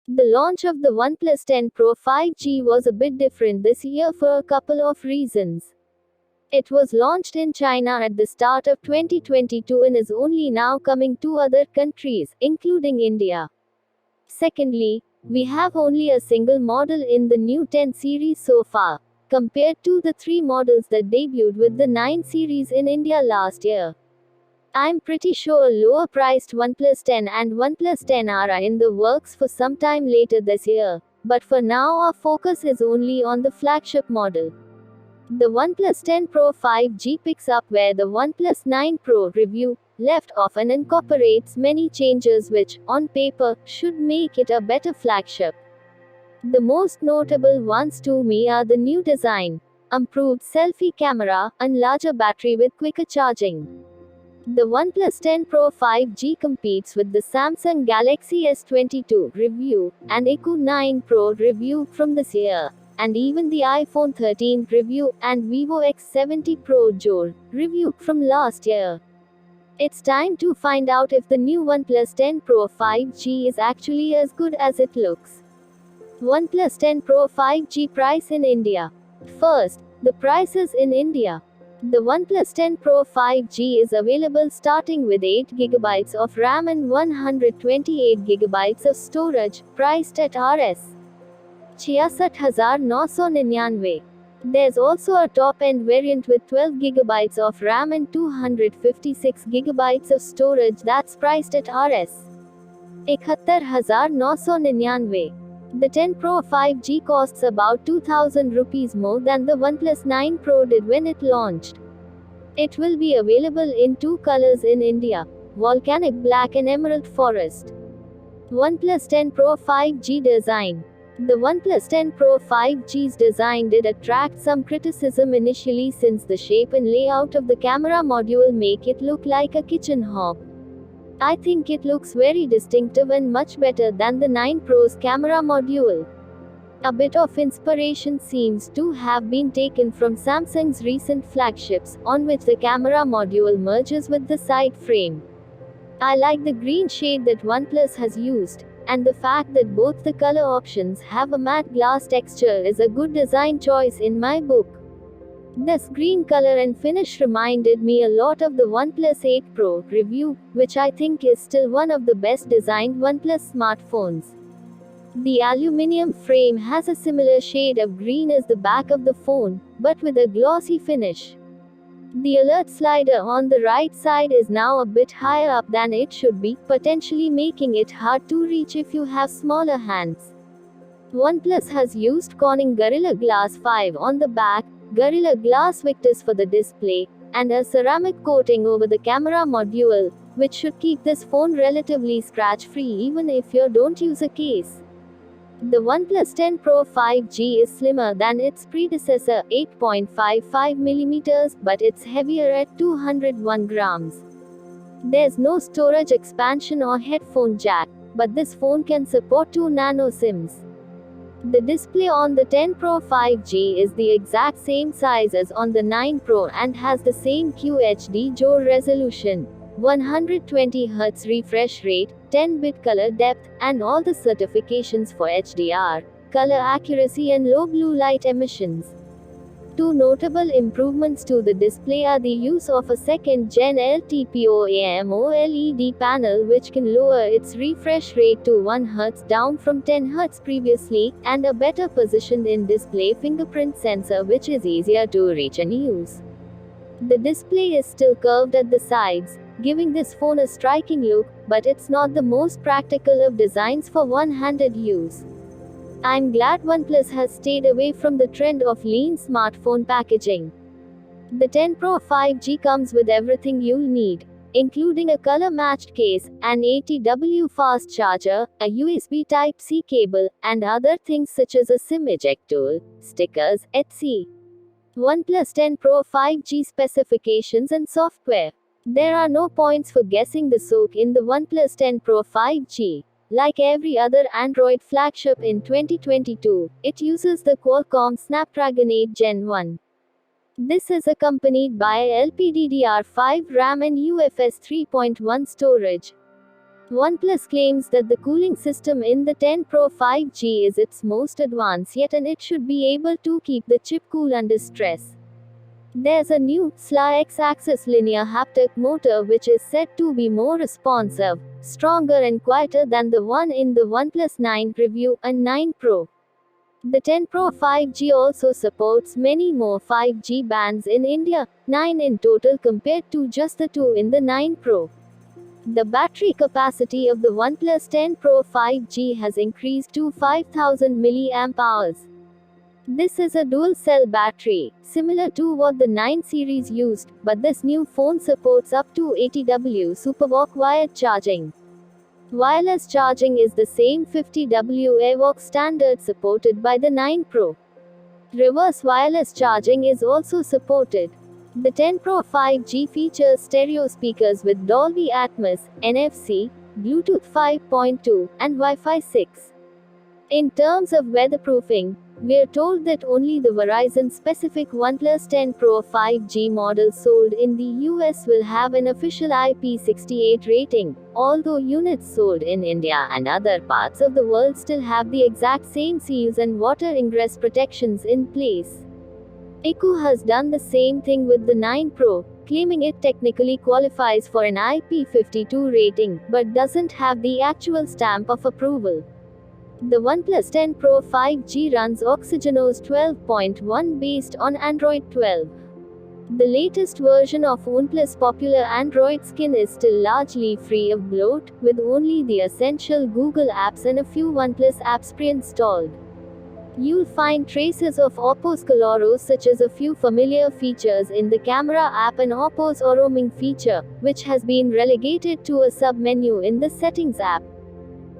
The launch of the OnePlus 10 Pro 5G was a bit different this year for a couple of reasons. It was launched in China at the start of 2022 and is only now coming to other countries, including India. Secondly, we have only a single model in the new 10 series so far, compared to the 3 models that debuted with the 9 series in India last year. I'm pretty sure lower priced OnePlus 10 and OnePlus 10R are in the works for some time later this year, but for now our focus is only on the flagship model. The OnePlus 10 Pro 5G picks up where the OnePlus 9 Pro review left off and incorporates many changes which, on paper, should make it a better flagship. The most notable ones to me are the new design, improved selfie camera, and larger battery with quicker charging. The OnePlus 10 Pro 5G competes with the Samsung Galaxy S22 review and iQOO 9 Pro review from this year, and even the iPhone 13 review and Vivo X70 Pro Jor review from last year. It's time to find out if the new OnePlus 10 Pro 5G is actually as good as it looks. OnePlus 10 Pro 5G price in India. First, the prices in India. The OnePlus 10 Pro 5G is available starting with 8GB of RAM and 128GB of storage, priced at Rs. 66,999. There's also a top-end variant with 12GB of RAM and 256GB of storage that's priced at Rs. 71,999. The 10 Pro 5G costs about 2,000 rupees more than the OnePlus 9 Pro did when it launched. It will be available in 2 colors in India, volcanic black and emerald forest. OnePlus 10 Pro 5G design. The OnePlus 10 Pro 5G's design did attract some criticism initially since the shape and layout of the camera module make it look like a kitchen hob. I think it looks very distinctive and much better than the 9 Pro's camera module. A bit of inspiration seems to have been taken from Samsung's recent flagships, on which the camera module merges with the side frame. I like the green shade that OnePlus has used, and the fact that both the color options have a matte glass texture is a good design choice in my book. This green color and finish reminded me a lot of the OnePlus 8 Pro review, which I think is still one of the best designed OnePlus smartphones. The aluminum frame has a similar shade of green as the back of the phone, but with a glossy finish. The alert slider on the right side is now a bit higher up than it should be, potentially making it hard to reach if you have smaller hands. OnePlus has used Corning Gorilla Glass 5 on the back, Gorilla Glass Victus for the display, and a ceramic coating over the camera module, which should keep this phone relatively scratch-free even if you don't use a case. The OnePlus 10 Pro 5G is slimmer than its predecessor, 8.55mm, but it's heavier at 201 grams. There's no storage expansion or headphone jack, but this phone can support 2 nano SIMs. The display on the 10 Pro 5G is the exact same size as on the 9 Pro and has the same QHD Jor resolution, 120Hz refresh rate, 10-bit color depth, and all the certifications for HDR, color accuracy and low blue light emissions. 2 notable improvements to the display are the use of a 2nd-gen LTPO AMOLED panel which can lower its refresh rate to 1 Hz down from 10 Hz previously, and a better positioned in-display fingerprint sensor which is easier to reach and use. The display is still curved at the sides, giving this phone a striking look, but it's not the most practical of designs for one-handed use. I'm glad OnePlus has stayed away from the trend of lean smartphone packaging. The 10 Pro 5G comes with everything you'll need, including a color-matched case, an 80W fast charger, a USB Type-C cable, and other things such as a SIM eject tool, stickers, etc. OnePlus 10 Pro 5G specifications and software. There are no points for guessing the SoC in the OnePlus 10 Pro 5G. Like every other Android flagship in 2022, it uses the Qualcomm Snapdragon 8 Gen 1. This is accompanied by LPDDR5 RAM and UFS 3.1 storage. OnePlus claims that the cooling system in the 10 Pro 5G is its most advanced yet and it should be able to keep the chip cool under stress. There's a new SLA X-axis linear haptic motor which is said to be more responsive, stronger and quieter than the one in the OnePlus 9 Preview and 9 Pro. The 10 Pro 5G also supports many more 5G bands in India, 9 in total compared to just the 2 in the 9 Pro. The battery capacity of the OnePlus 10 Pro 5G has increased to 5000 mAh. This is a dual-cell battery, similar to what the 9 series used, but this new phone supports up to 80W SuperVOOC wired charging. Wireless charging is the same 50W AirVOOC standard supported by the 9 Pro. Reverse wireless charging is also supported. The 10 Pro 5G features stereo speakers with Dolby Atmos, NFC, Bluetooth 5.2, and Wi-Fi 6. In terms of weatherproofing, we're told that only the Verizon-specific OnePlus 10 Pro 5G model sold in the US will have an official IP68 rating, although units sold in India and other parts of the world still have the exact same seals and water ingress protections in place. CLIQ has done the same thing with the 9 Pro, claiming it technically qualifies for an IP52 rating, but doesn't have the actual stamp of approval. The OnePlus 10 Pro 5G runs Oxygenos 12.1 based on Android 12. The latest version of OnePlus' popular Android skin is still largely free of bloat, with only the essential Google apps and a few OnePlus apps pre-installed. You'll find traces of Oppo's Coloro, such as a few familiar features in the camera app and Oppo's roaming feature, which has been relegated to a sub-menu in the settings app.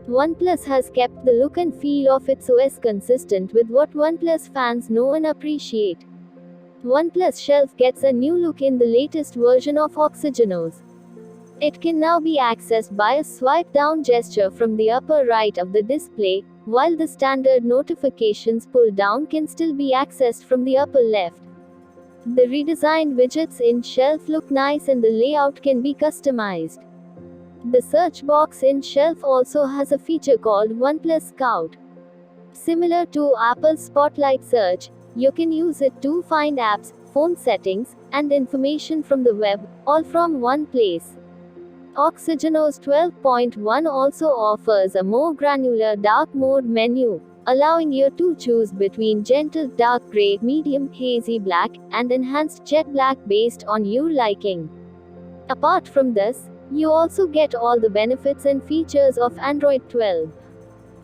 OnePlus has kept the look and feel of its OS consistent with what OnePlus fans know and appreciate. OnePlus Shelf gets a new look in the latest version of Oxygenos. It can now be accessed by a swipe-down gesture from the upper right of the display, while the standard notifications pull-down can still be accessed from the upper left. The redesigned widgets in Shelf look nice and the layout can be customized. The search box in Shelf also has a feature called OnePlus Scout. Similar to Apple's Spotlight search, you can use it to find apps, phone settings, and information from the web, all from one place. Oxygenos 12.1 also offers a more granular dark mode menu, allowing you to choose between gentle dark gray, medium hazy black, and enhanced jet black based on your liking. Apart from this, you also get all the benefits and features of Android 12.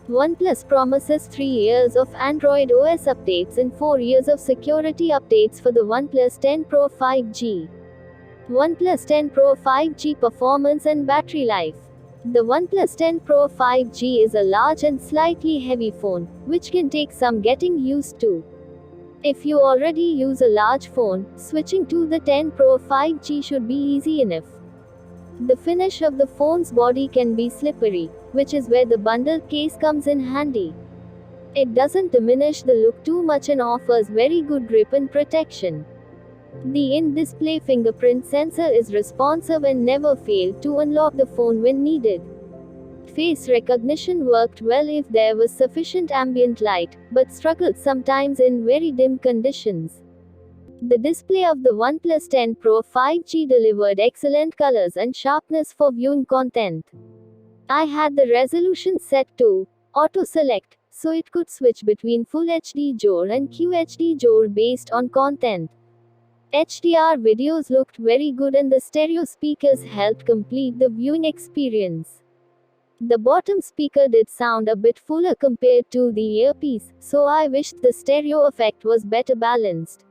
OnePlus promises 3 years of Android OS updates and 4 years of security updates for the OnePlus 10 Pro 5G. OnePlus 10 Pro 5G performance and battery life. The OnePlus 10 Pro 5G is a large and slightly heavy phone, which can take some getting used to. If you already use a large phone, switching to the 10 Pro 5G should be easy enough. The finish of the phone's body can be slippery, which is where the bundled case comes in handy. It doesn't diminish the look too much and offers very good grip and protection. The in-display fingerprint sensor is responsive and never failed to unlock the phone when needed. Face recognition worked well if there was sufficient ambient light, but struggled sometimes in very dim conditions. The display of the OnePlus 10 Pro 5G delivered excellent colors and sharpness for viewing content. I had the resolution set to Auto Select, so it could switch between Full HD JOR and QHD JOR based on content. HDR videos looked very good and the stereo speakers helped complete the viewing experience. The bottom speaker did sound a bit fuller compared to the earpiece, so I wished the stereo effect was better balanced.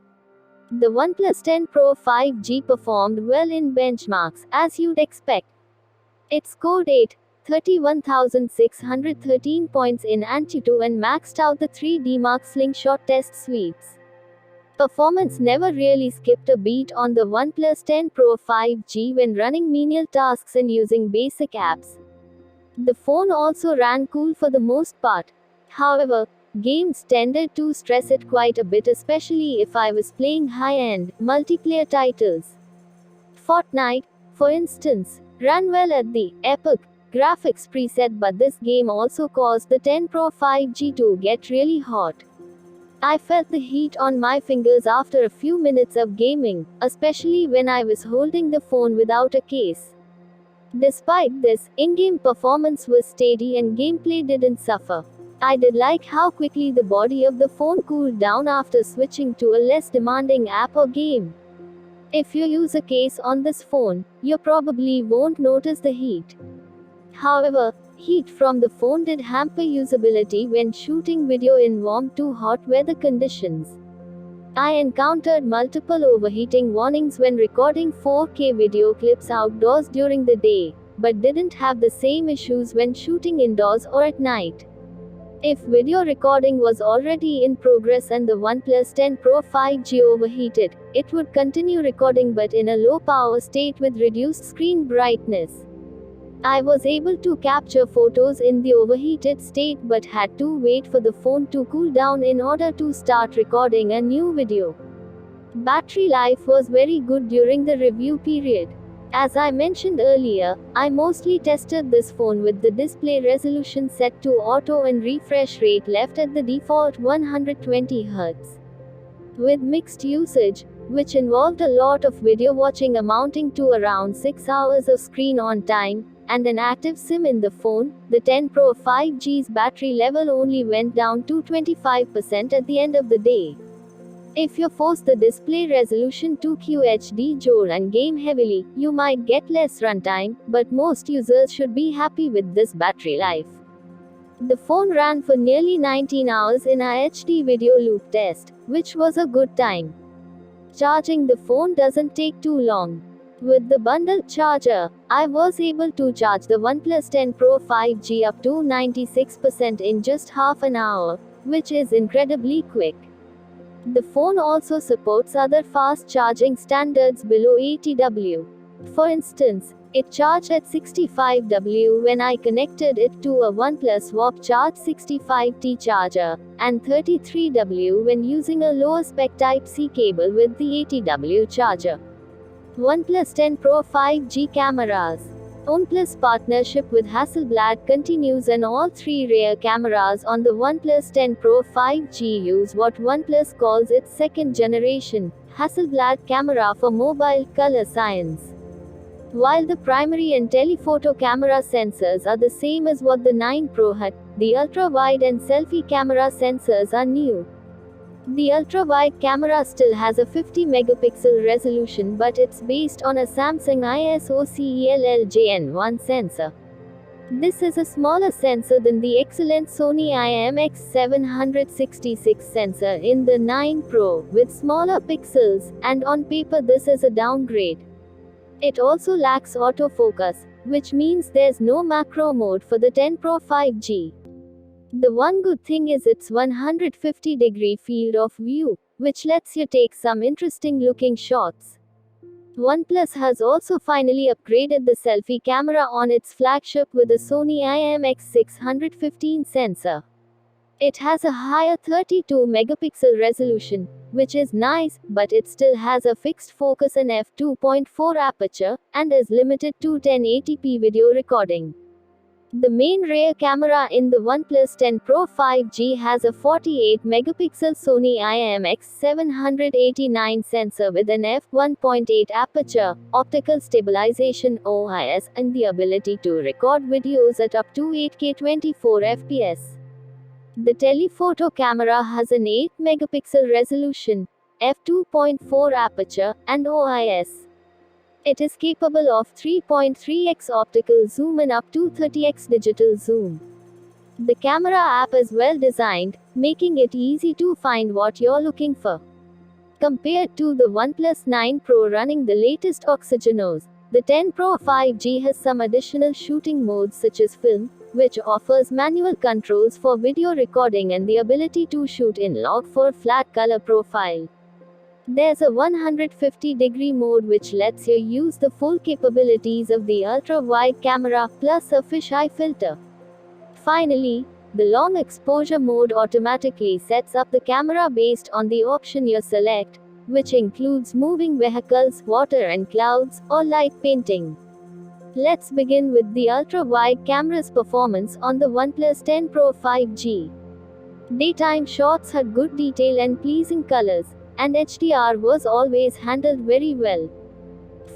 The OnePlus 10 Pro 5G performed well in benchmarks, as you'd expect. It scored 31,613 points in Antutu and maxed out the 3D Mark Slingshot test suites. Performance never really skipped a beat on the OnePlus 10 Pro 5G when running menial tasks and using basic apps. The phone also ran cool for the most part. However, games tended to stress it quite a bit, especially if I was playing high-end, multiplayer titles. Fortnite, for instance, ran well at the Epic graphics preset, but this game also caused the 10 Pro 5G to get really hot. I felt the heat on my fingers after a few minutes of gaming, especially when I was holding the phone without a case. Despite this, in-game performance was steady and gameplay didn't suffer. I did like how quickly the body of the phone cooled down after switching to a less demanding app or game. If you use a case on this phone, you probably won't notice the heat. However, heat from the phone did hamper usability when shooting video in warm to hot weather conditions. I encountered multiple overheating warnings when recording 4K video clips outdoors during the day, but didn't have the same issues when shooting indoors or at night. If video recording was already in progress and the OnePlus 10 Pro 5G overheated, it would continue recording but in a low power state with reduced screen brightness. I was able to capture photos in the overheated state but had to wait for the phone to cool down in order to start recording a new video. Battery life was very good during the review period. As I mentioned earlier, I mostly tested this phone with the display resolution set to auto and refresh rate left at the default 120Hz. With mixed usage, which involved a lot of video watching amounting to around 6 hours of screen on time, and an active SIM in the phone, the 10 Pro 5G's battery level only went down to 25% at the end of the day. If you force the display resolution to QHD Jode and game heavily, you might get less runtime, but most users should be happy with this battery life. The phone ran for nearly 19 hours in a HD video loop test, which was a good time. Charging the phone doesn't take too long. With the bundled charger, I was able to charge the OnePlus 10 Pro 5G up to 96% in just half an hour, which is incredibly quick. The phone also supports other fast charging standards below 80W. For instance, it charged at 65W when I connected it to a OnePlus Warp Charge 65T charger, and 33W when using a lower spec Type-C cable with the 80W charger. OnePlus 10 Pro 5G cameras. OnePlus partnership with Hasselblad continues and all three rear cameras on the OnePlus 10 Pro 5G use what OnePlus calls its second generation Hasselblad camera for mobile color science. While the primary and telephoto camera sensors are the same as what the 9 Pro had, the ultra-wide and selfie camera sensors are new. The ultra-wide camera still has a 50 megapixel resolution, but it's based on a Samsung ISO CELLJN1 sensor. This is a smaller sensor than the excellent Sony IMX766 sensor in the 9 Pro, with smaller pixels, and on paper this is a downgrade. It also lacks autofocus, which means there's no macro mode for the 10 Pro 5G. The one good thing is its 150-degree field of view, which lets you take some interesting looking shots. OnePlus has also finally upgraded the selfie camera on its flagship with a Sony IMX615 sensor. It has a higher 32 megapixel resolution, which is nice, but it still has a fixed focus and f2.4 aperture, and is limited to 1080p video recording. The main rear camera in the OnePlus 10 Pro 5G has a 48 megapixel Sony IMX789 sensor with an f1.8 aperture, optical stabilization (OIS), and the ability to record videos at up to 8K 24 fps. The telephoto camera has an 8 megapixel resolution, f2.4 aperture, and OIS. It is capable of 3.3x optical zoom and up to 30x digital zoom. The camera app is well designed, making it easy to find what you're looking for. Compared to the OnePlus 9 Pro running the latest Oxygenos, the 10 Pro 5G has some additional shooting modes such as film, which offers manual controls for video recording and the ability to shoot in log for a flat color profile. There's a 150-degree mode which lets you use the full capabilities of the ultra-wide camera, plus a fisheye filter. Finally, the long exposure mode automatically sets up the camera based on the option you select, which includes moving vehicles, water and clouds, or light painting. Let's begin with the ultra-wide camera's performance on the OnePlus 10 Pro 5G. Daytime shots had good detail and pleasing colors, and HDR was always handled very well.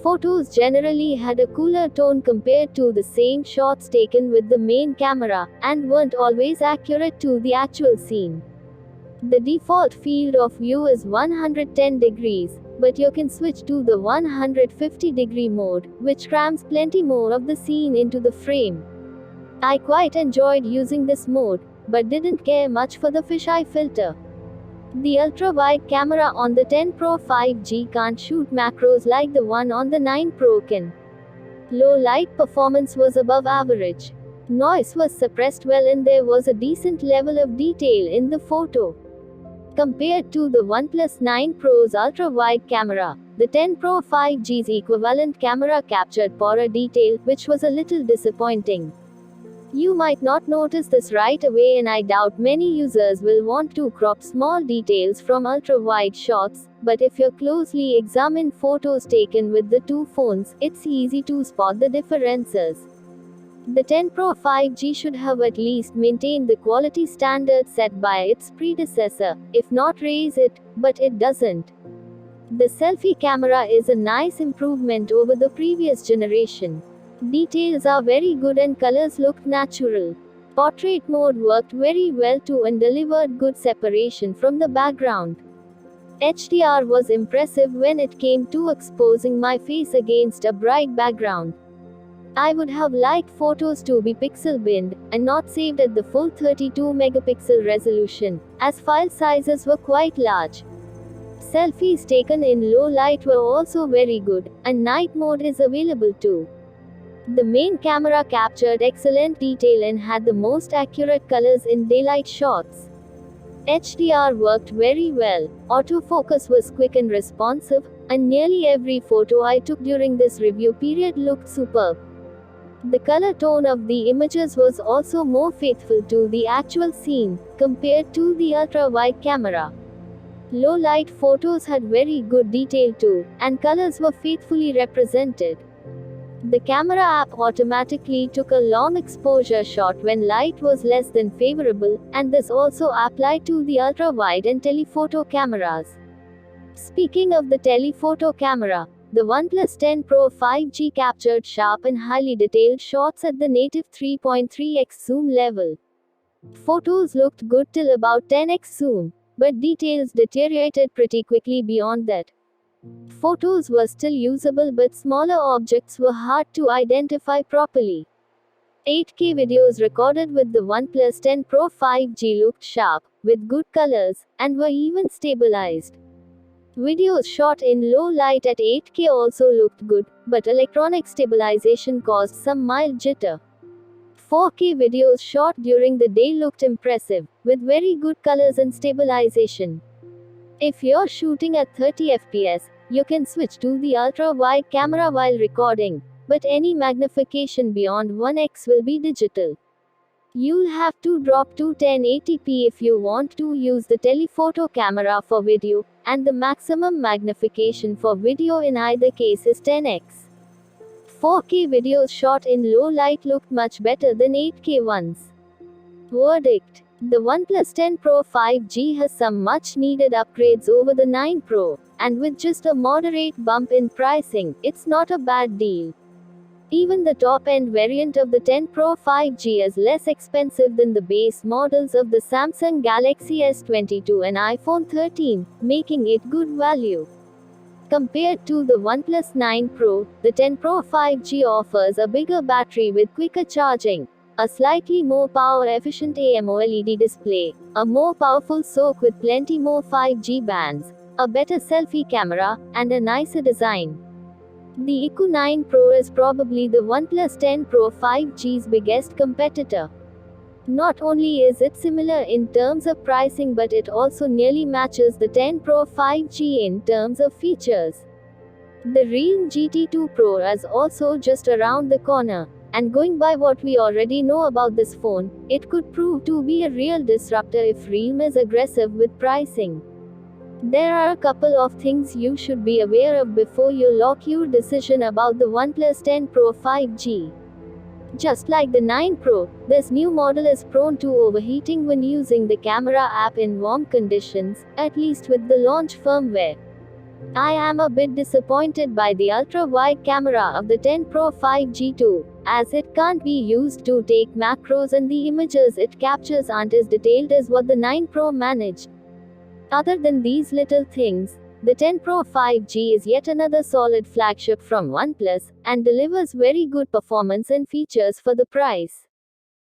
Photos generally had a cooler tone compared to the same shots taken with the main camera, and weren't always accurate to the actual scene. The default field of view is 110 degrees, but you can switch to the 150-degree mode, which crams plenty more of the scene into the frame. I quite enjoyed using this mode, but didn't care much for the fisheye filter. The ultra-wide camera on the 10 Pro 5G can't shoot macros like the one on the 9 Pro can. Low light performance was above average. Noise was suppressed well and there was a decent level of detail in the photo. Compared to the OnePlus 9 Pro's ultra-wide camera, the 10 Pro 5G's equivalent camera captured poorer detail, which was a little disappointing. You might not notice this right away, and I doubt many users will want to crop small details from ultra-wide shots, but if you closely examine photos taken with the two phones, it's easy to spot the differences. The 10 Pro 5G should have at least maintained the quality standard set by its predecessor, if not raise it, but it doesn't. The selfie camera is a nice improvement over the previous generation. Details are very good and colors looked natural. Portrait mode worked very well too and delivered good separation from the background. HDR was impressive when it came to exposing my face against a bright background. I would have liked photos to be pixel binned, and not saved at the full 32-megapixel resolution, as file sizes were quite large. Selfies taken in low light were also very good, and night mode is available too. The main camera captured excellent detail and had the most accurate colors in daylight shots. HDR worked very well, autofocus was quick and responsive, and nearly every photo I took during this review period looked superb. The color tone of the images was also more faithful to the actual scene, compared to the ultra-wide camera. Low light photos had very good detail too, and colors were faithfully represented. The camera app automatically took a long exposure shot when light was less than favorable, and this also applied to the ultra-wide and telephoto cameras. Speaking of the telephoto camera, the OnePlus 10 Pro 5G captured sharp and highly detailed shots at the native 3.3x zoom level. Photos looked good till about 10x zoom, but details deteriorated pretty quickly beyond that. Photos were still usable, but smaller objects were hard to identify properly. 8K videos recorded with the OnePlus 10 Pro 5G looked sharp, with good colors, and were even stabilized. Videos shot in low light at 8K also looked good, but electronic stabilization caused some mild jitter. 4K videos shot during the day looked impressive, with very good colors and stabilization. If you're shooting at 30 fps, you can switch to the ultra-wide camera while recording, but any magnification beyond 1x will be digital. You'll have to drop to 1080p if you want to use the telephoto camera for video, and the maximum magnification for video in either case is 10x. 4K videos shot in low light looked much better than 8K ones. Verdict: the OnePlus 10 Pro 5G has some much needed upgrades over the 9 Pro, and with just a moderate bump in pricing, it's not a bad deal. Even the top-end variant of the 10 Pro 5G is less expensive than the base models of the Samsung Galaxy S22 and iPhone 13, making it good value. Compared to the OnePlus 9 Pro, the 10 Pro 5G offers a bigger battery with quicker charging, a slightly more power-efficient AMOLED display, a more powerful SoC with plenty more 5G bands, a better selfie camera, and a nicer design. The iQOO 9 Pro is probably the OnePlus 10 Pro 5G's biggest competitor. Not only is it similar in terms of pricing, but it also nearly matches the 10 Pro 5G in terms of features. The Realme GT2 Pro is also just around the corner, and going by what we already know about this phone, it could prove to be a real disruptor if Realme is aggressive with pricing. There are a couple of things you should be aware of before you lock your decision about the OnePlus 10 Pro 5G. Just like the 9 Pro, this new model is prone to overheating when using the camera app in warm conditions, at least with the launch firmware. I am a bit disappointed by the ultra-wide camera of the 10 Pro 5G too, as it can't be used to take macros and the images it captures aren't as detailed as what the 9 Pro managed. Other than these little things, the 10 Pro 5G is yet another solid flagship from OnePlus, and delivers very good performance and features for the price.